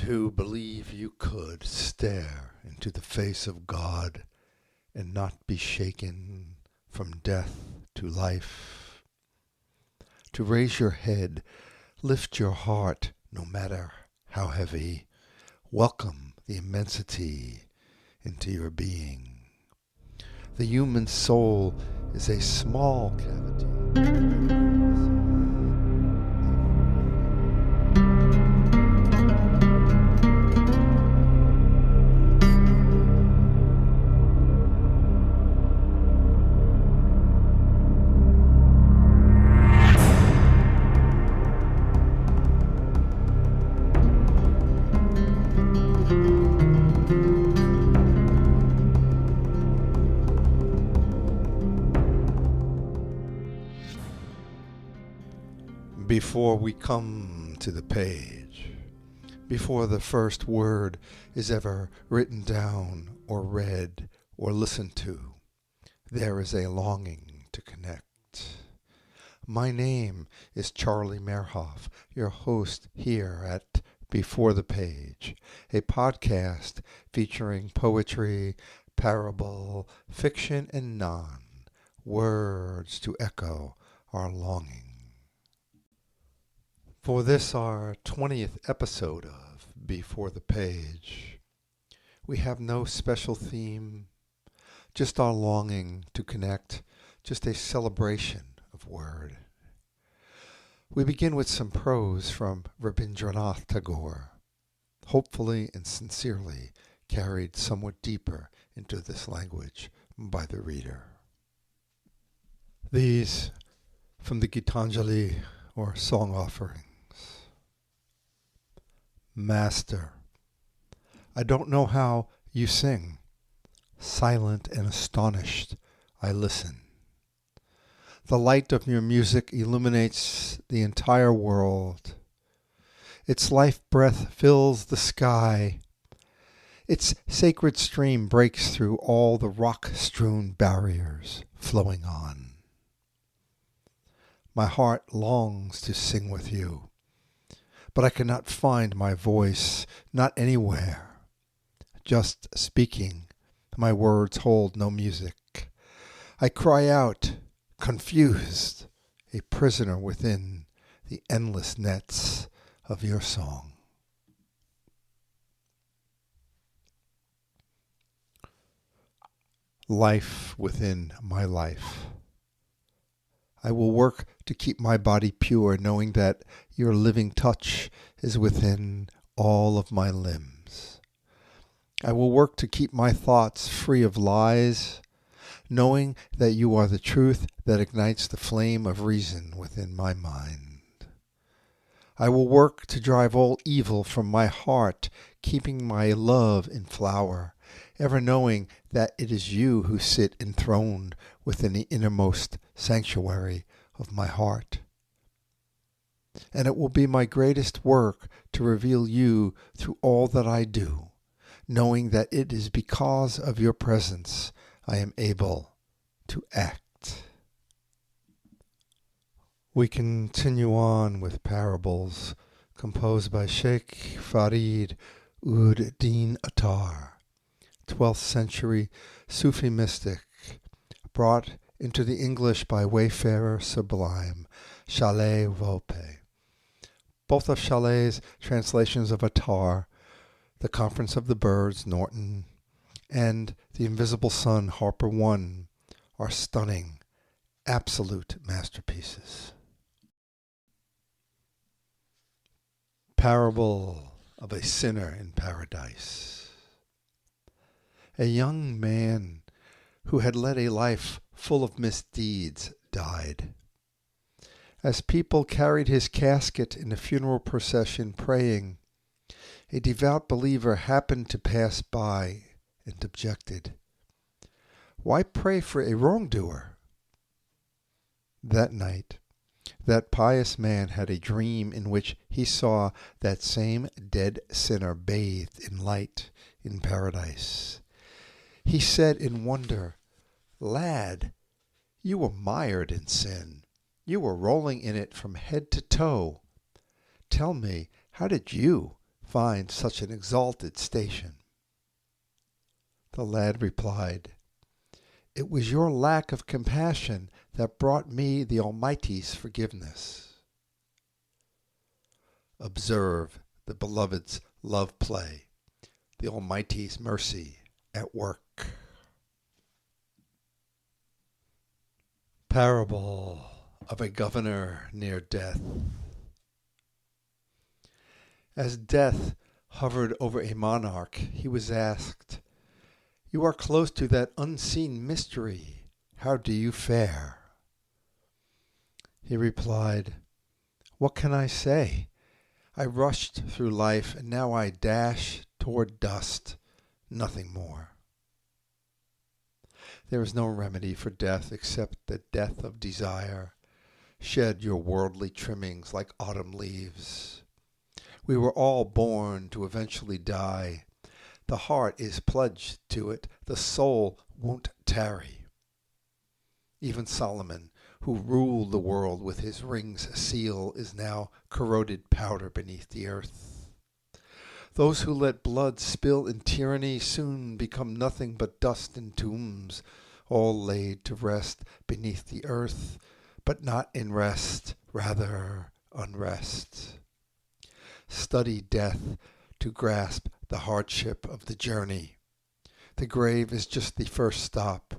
to believe you could stare into the face of God and not be shaken from death to life. To raise your head, lift your heart, no matter how heavy. Welcome the immensity into your being. The human soul is a small cavity. Before we come to the page, before the first word is ever written down or read or listened to, there is a longing to connect. My name is Charlie Mehrhoff, your host here at Before the Page, a podcast featuring poetry, parable, fiction, and words to echo our longing. For this, our 20th episode of Before the Page, we have no special theme, just our longing to connect, just a celebration of word. We begin with some prose from Rabindranah Tagore, hopefully and sincerely carried somewhat deeper into this language by the reader. These from the GITANJALI, or song offering. Master, I don't know how you sing. Silent and astonished, I listen. The light of your music illuminates the entire world. Its life breath fills the sky. Its sacred stream breaks through all the rock-strewn barriers, flowing on. My heart longs to sing with you, but I cannot find my voice, not anywhere. Just speaking, my words hold no music. I cry out, confused, a prisoner within the endless nets of your song. Life within my life. I will work to keep my body pure, knowing that your living touch is within all of my limbs. I will work to keep my thoughts free of lies, knowing that you are the truth that ignites the flame of reason within my mind. I will work to drive all evil from my heart, keeping my love in flower, ever knowing that it is you who sit enthroned within the innermost sanctuary of my heart. And it will be my greatest work to reveal you through all that I do, knowing that it is because of your presence I am able to act. We continue on with parables composed by Sheikh Farid ud-Din Attar, 12th century Sufi mystic, brought into the English by wayfarer sublime, Sholeh Wolpé. Both of Sholeh's translations of Attar, The Conference of the Birds, Norton, and The Invisible Sun, Harper I, are stunning, absolute masterpieces. Parable of a Sinner in Paradise. A young man who had led a life full of misdeeds died. As people carried his casket in the funeral procession praying, a devout believer happened to pass by and objected, "Why pray for a wrongdoer?" That night, that pious man had a dream in which he saw that same dead sinner bathed in light in paradise. He said in wonder, "Lad, you were mired in sin. You were rolling in it from head to toe. Tell me, how did you find such an exalted station?" The lad replied, "It was your lack of compassion that brought me the Almighty's forgiveness." Observe the Beloved's love play, the Almighty's mercy at work. Parable of a governor near death. As death hovered over a monarch, he was asked, "You are close to that unseen mystery. How do you fare?" He replied, "What can I say? I rushed through life, and now I dash toward dust, nothing more." There is no remedy for death except the death of desire. Shed your worldly trimmings like autumn leaves. We were all born to eventually die. The heart is pledged to it. The soul won't tarry. Even Solomon, who ruled the world with his ring's seal, is now corroded powder beneath the earth. Those who let blood spill in tyranny soon become nothing but dust in tombs, all laid to rest beneath the earth, but not in rest, rather unrest. Study death to grasp the hardship of the journey. The grave is just the first stop.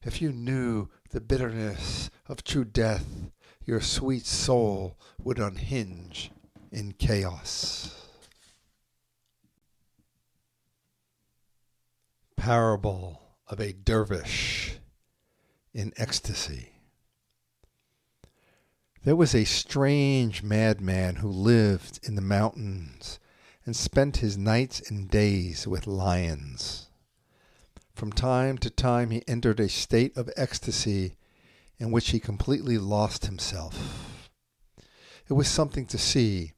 If you knew the bitterness of true death, your sweet soul would unhinge in chaos. Parable of a dervish in ecstasy. There was a strange madman who lived in the mountains and spent his nights and days with lions. From time to time he entered a state of ecstasy in which he completely lost himself. It was something to see,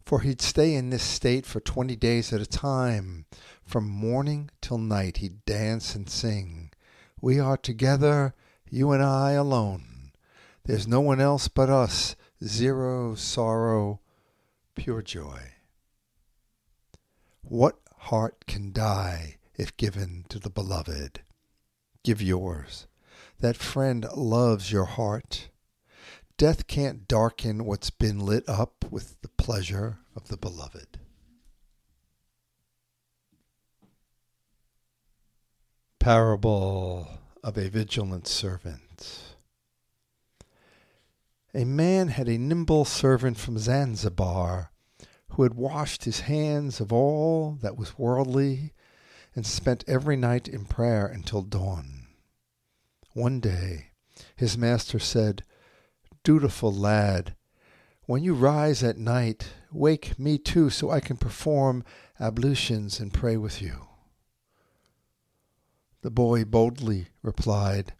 for he'd stay in this state for 20 days at a time. From morning till night he'd dance and sing. "We are together, you and I alone. There's no one else but us, zero sorrow, pure joy." What heart can die if given to the beloved? Give yours. That friend loves your heart. Death can't darken what's been lit up with the pleasure of the beloved. Parable of a vigilant servant. A man had a nimble servant from Zanzibar who had washed his hands of all that was worldly and spent every night in prayer until dawn. One day his master said, "Dutiful lad, when you rise at night, wake me too so I can perform ablutions and pray with you." The boy boldly replied,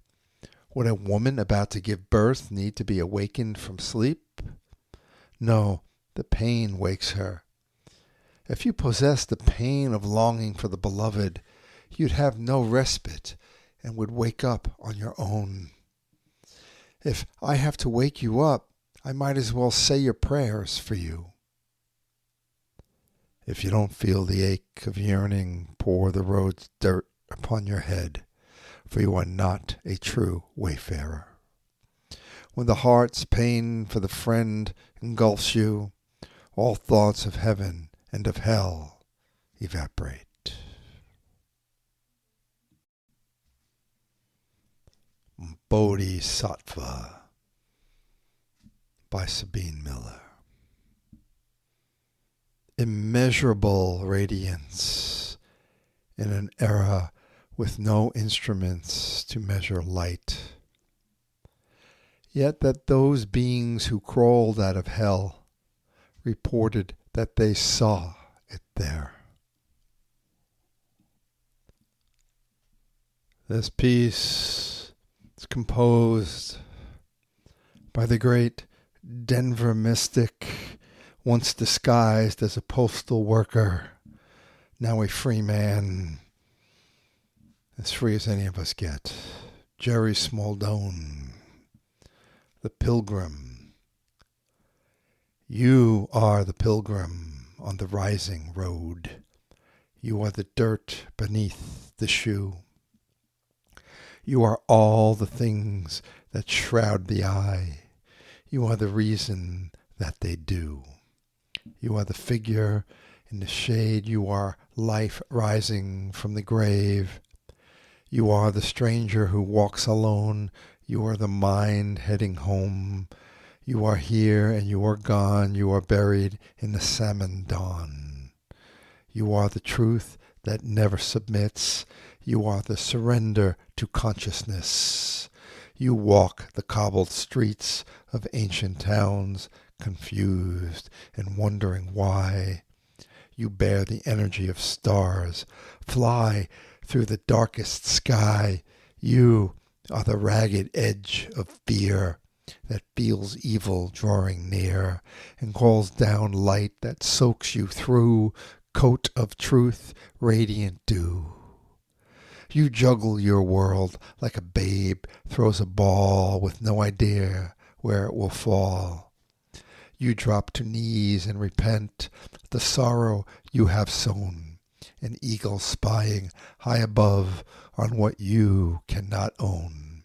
"Would a woman about to give birth need to be awakened from sleep? No, the pain wakes her. If you possessed the pain of longing for the beloved, you'd have no respite and would wake up on your own. If I have to wake you up, I might as well say your prayers for you. If you don't feel the ache of yearning, pour the road's dirt upon your head, for you are not a true wayfarer. When the heart's pain for the friend engulfs you, all thoughts of heaven and of hell evaporate." Bodhisattva by Sabine Miller. Immeasurable radiance in an era with no instruments to measure light. Yet that those beings who crawled out of hell reported that they saw it there. This piece is composed by the great Denver mystic, once disguised as a postal worker, now a free man, as free as any of us get. Jerry Smaldone, the pilgrim. You are the pilgrim on the rising road. You are the dirt beneath the shoe. You are all the things that shroud the eye. You are the reason that they do. You are the figure in the shade. You are life rising from the grave. You are the stranger who walks alone. You are the mind heading home. You are here and you are gone. You are buried in the salmon dawn. You are the truth that never submits. You are the surrender to consciousness. You walk the cobbled streets of ancient towns, confused and wondering why. You bear the energy of stars, fly through the darkest sky. You are the ragged edge of fear that feels evil drawing near and calls down light that soaks you through, coat of truth, radiant dew. You juggle your world like a babe throws a ball with no idea where it will fall. You drop to knees and repent the sorrow you have sown, an eagle spying high above on what you cannot own.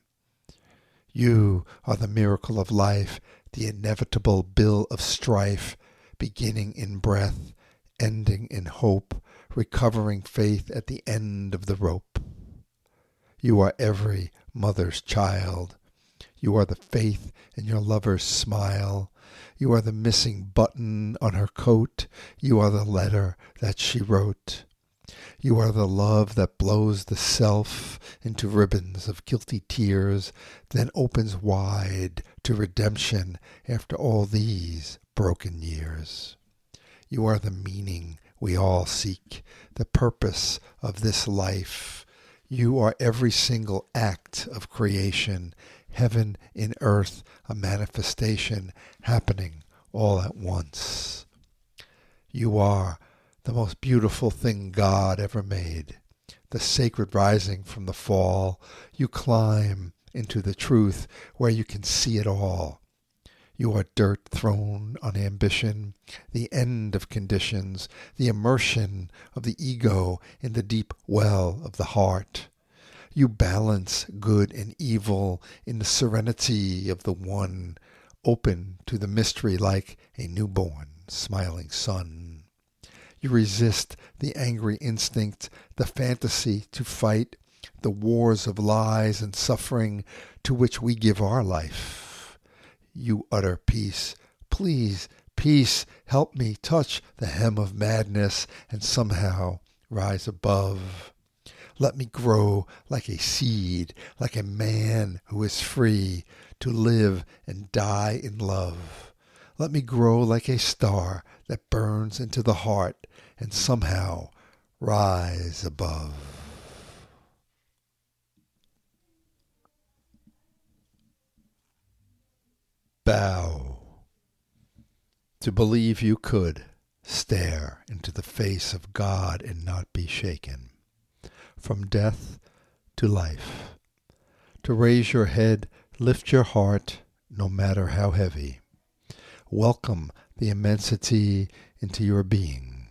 You are the miracle of life, the inevitable bill of strife, beginning in breath, ending in hope, recovering faith at the end of the rope. You are every mother's child. You are the faith in your lover's smile. You are the missing button on her coat. You are the letter that she wrote. You are the love that blows the self into ribbons of guilty tears, then opens wide to redemption after all these broken years. You are the meaning we all seek, the purpose of this life. You are every single act of creation, heaven in earth, a manifestation happening all at once. You are the most beautiful thing God ever made, the sacred rising from the fall. You climb into the truth where you can see it all. You are dirt thrown on ambition, the end of conditions, the immersion of the ego in the deep well of the heart. You balance good and evil in the serenity of the one, open to the mystery like a newborn, smiling sun. You resist the angry instinct, the fantasy to fight, the wars of lies and suffering to which we give our life. You utter peace. Please, peace, help me touch the hem of madness and somehow rise above. Let me grow like a seed, like a man who is free to live and die in love. Let me grow like a star that burns into the heart and somehow rise above. Bow. To believe you could stare into the face of God and not be shaken. From death to life. To raise your head, lift your heart, no matter how heavy. Welcome the immensity into your being.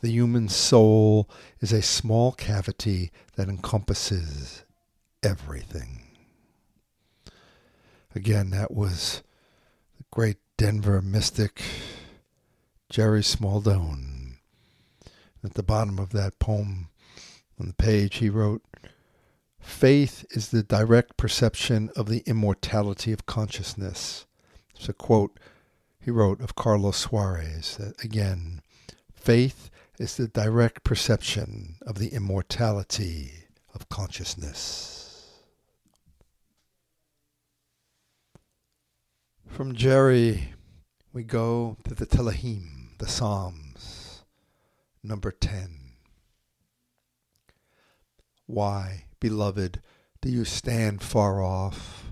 The human soul is a small cavity that encompasses everything. Again, that was the great Denver mystic Jerry Smaldone. At the bottom of that poem on the page, he wrote, "Faith is the direct perception of the immortality of consciousness." It's a quote he wrote of Carlos Suarez. That again, faith is the direct perception of the immortality of consciousness. From Jerry, we go to the Telahim, the Psalms, number 10. Why, beloved, do you stand far off?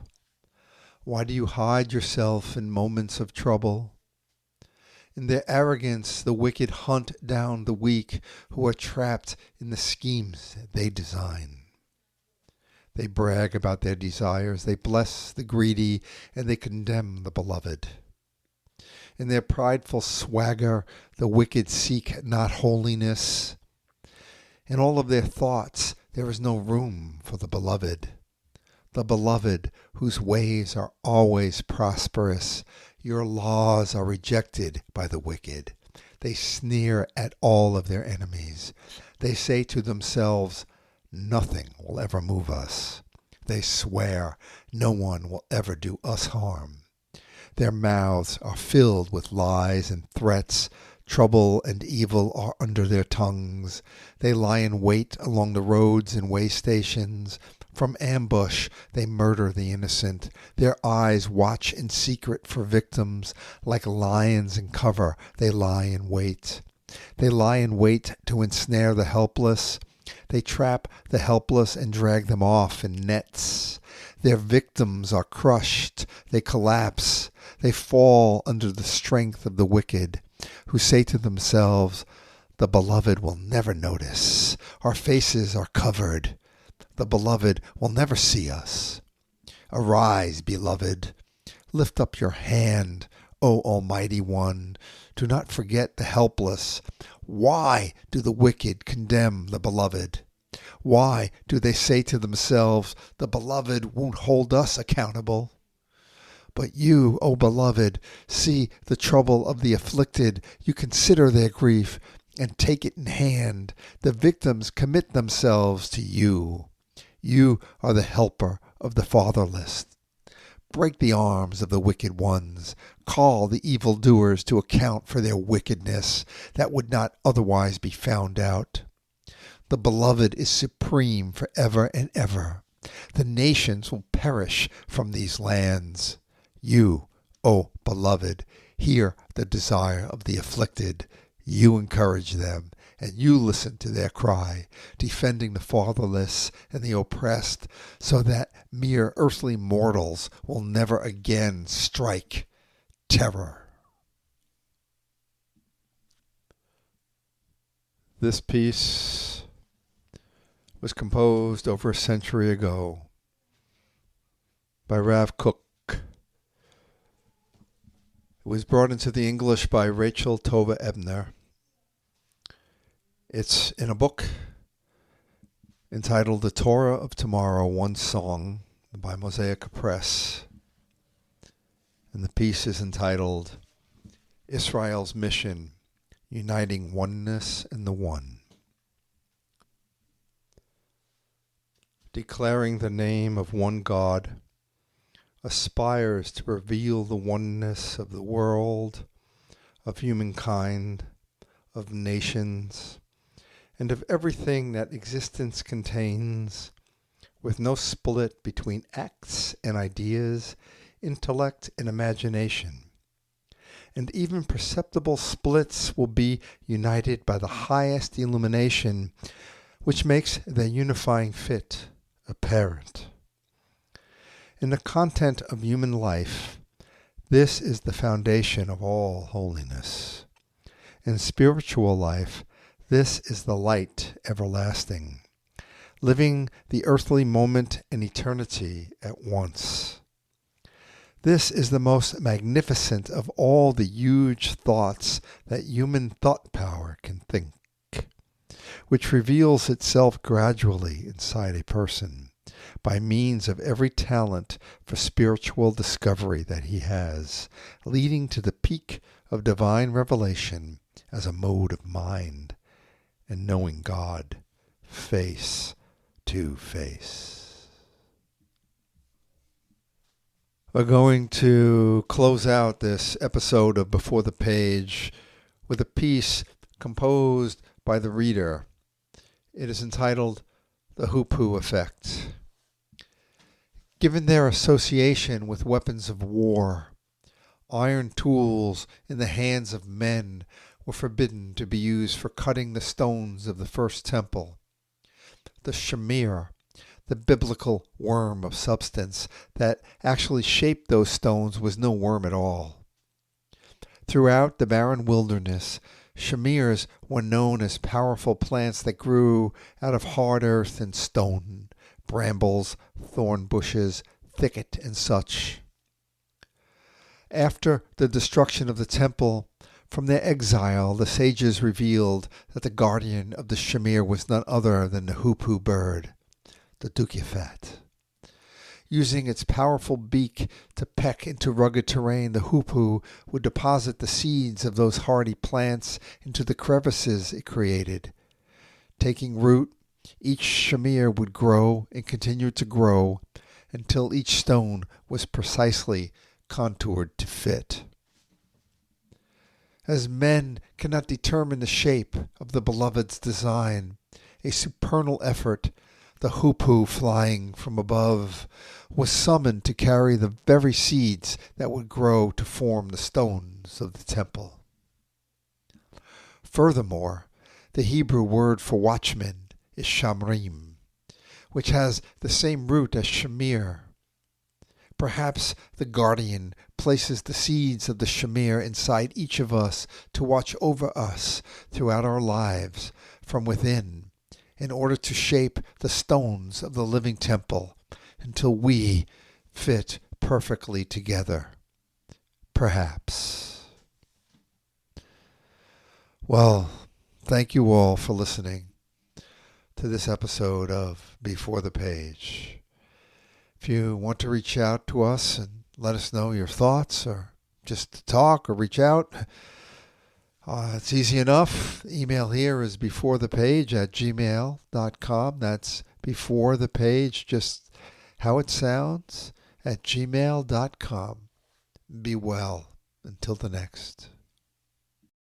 Why do you hide yourself in moments of trouble? In their arrogance, the wicked hunt down the weak who are trapped in the schemes they design. They brag about their desires, they bless the greedy, and they condemn the beloved. In their prideful swagger, the wicked seek not holiness. In all of their thoughts, there is no room for the beloved whose ways are always prosperous. Your laws are rejected by the wicked. They sneer at all of their enemies. They say to themselves, nothing will ever move us. They swear no one will ever do us harm. Their mouths are filled with lies and threats. Trouble and evil are under their tongues. They lie in wait along the roads and way stations. From ambush they murder the innocent. Their eyes watch in secret for victims. Like lions in cover, they lie in wait. They lie in wait to ensnare the helpless. They trap the helpless and drag them off in nets. Their victims are crushed. They collapse. They fall under the strength of the wicked, who say to themselves, the beloved will never notice. Our faces are covered. The beloved will never see us. Arise, beloved. Lift up your hand, O Almighty One. Do not forget the helpless. Why do the wicked condemn the beloved? Why do they say to themselves, the beloved won't hold us accountable? But you, O beloved, see the trouble of the afflicted. You consider their grief and take it in hand. The victims commit themselves to you. You are the helper of the fatherless. Break the arms of the wicked ones. Call the evildoers to account for their wickedness that would not otherwise be found out. The beloved is supreme forever and ever. The nations will perish from these lands. You, O beloved, hear the desire of the afflicted. You encourage them, and you listen to their cry, defending the fatherless and the oppressed, so that mere earthly mortals will never again strike terror. This piece was composed over a century ago by Rav Kook. It was brought into the English by Rachel Tova Ebner. It's in a book entitled The Torah of Tomorrow, One Song by Mosaic Press. And the piece is entitled Israel's Mission, Uniting Oneness in the One. Declaring the name of one God aspires to reveal the oneness of the world, of humankind, of nations, and of everything that existence contains, with no split between acts and ideas, intellect and imagination. And even perceptible splits will be united by the highest illumination, which makes their unifying fit apparent. In the content of human life, this is the foundation of all holiness. In spiritual life, this is the light everlasting, living the earthly moment and eternity at once. This is the most magnificent of all the huge thoughts that human thought power can think, which reveals itself gradually inside a person, by means of every talent for spiritual discovery that he has, leading to the peak of divine revelation as a mode of mind, and knowing God face to face. We're going to close out this episode of Before the Page with a piece composed by the reader. It is entitled The Hoopoe Effect. Given their association with weapons of war, iron tools in the hands of men were forbidden to be used for cutting the stones of the first temple. The shamir, the biblical worm of substance that actually shaped those stones, was no worm at all. Throughout the barren wilderness, shamirs were known as powerful plants that grew out of hard earth and stone, brambles, thorn bushes, thicket, and such. After the destruction of the temple, from their exile, the sages revealed that the guardian of the shamir was none other than the hoopoe bird, the dukefat. Using its powerful beak to peck into rugged terrain, the hoopoe would deposit the seeds of those hardy plants into the crevices it created. Taking root, each shamir would grow and continue to grow until each stone was precisely contoured to fit. As men cannot determine the shape of the beloved's design, a supernal effort, the hoopoe flying from above, was summoned to carry the very seeds that would grow to form the stones of the temple. Furthermore, the Hebrew word for watchman is shamrim, which has the same root as shamir. Perhaps the guardian places the seeds of the shamir inside each of us to watch over us throughout our lives from within, in order to shape the stones of the living temple until we fit perfectly together. Perhaps. Well, thank you all for listening to this episode of Before the Page. If you want to reach out to us and let us know your thoughts, or just to talk or reach out, it's easy enough. The email here is beforethepage@gmail.com. That's before the page, just how it sounds, at gmail.com. Be well. Until the next.